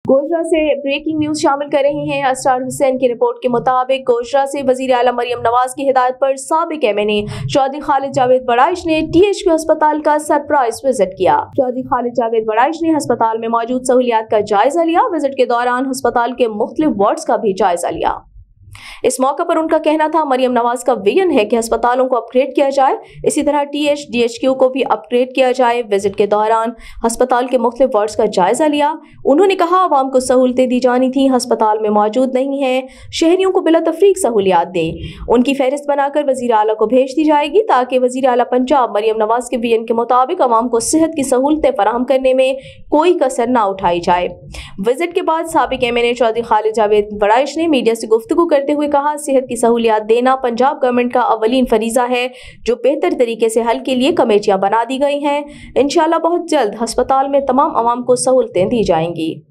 गोजरा से breaking news शामिल कर रहे हैं। असरार हुसैन की रिपोर्ट के मुताबिक गोजरा से वजीर आला मरियम नवाज की हिदायत पर साबिक एमएनए चौधरी खालिद जावेद बड़ाइश ने टीएचक्यू अस्पताल का सरप्राइज विजिट किया। चौधरी खालिद जावेद बड़ाइश ने अस्पताल में मौजूद सहूलियात का जायजा लिया। विजिट के दौरान अस्पताल के मुख्तलिफ वार्ड्स का भी जायजा लिया। इस मौके पर उनका कहना था, मरियम नवाज का विजन है कि अस्पतालों को अपग्रेड किया जाए, इसी तरह डीएचक्यू को भी अपग्रेड किया जाए। विजिट के दौरान अस्पताल के मुख्तलिफ वार्ड्स का जायजा लिया। उन्होंने कहा, आवाम को सहूलतें दी जानी थी, अस्पताल में मौजूद नहीं है, शहरियों को बिला तफरीक सहूलियात दें। उनकी फहरिस्त बनाकर वजीर आला को भेज दी जाएगी ताकि वजीर आला पंजाब मरियम नवाज के विजन के मुताबिक आवाम को सेहत की सहूलतें फराहम करने में कोई कसर न उठाई जाए। विजिट के बाद साबिक एमएनए चौधरी खालिद जावेद बड़ाइश ने मीडिया से गुफ्तगू करते हुए कहा, सेहत की सहूलियात देना पंजाब गवर्नमेंट का अवलीन फरीजा है, जो बेहतर तरीके से हल के लिए कमेटियां बना दी गई हैं। इंशाअल्लाह बहुत जल्द अस्पताल में तमाम आवाम को सहूलतें दी जाएंगी।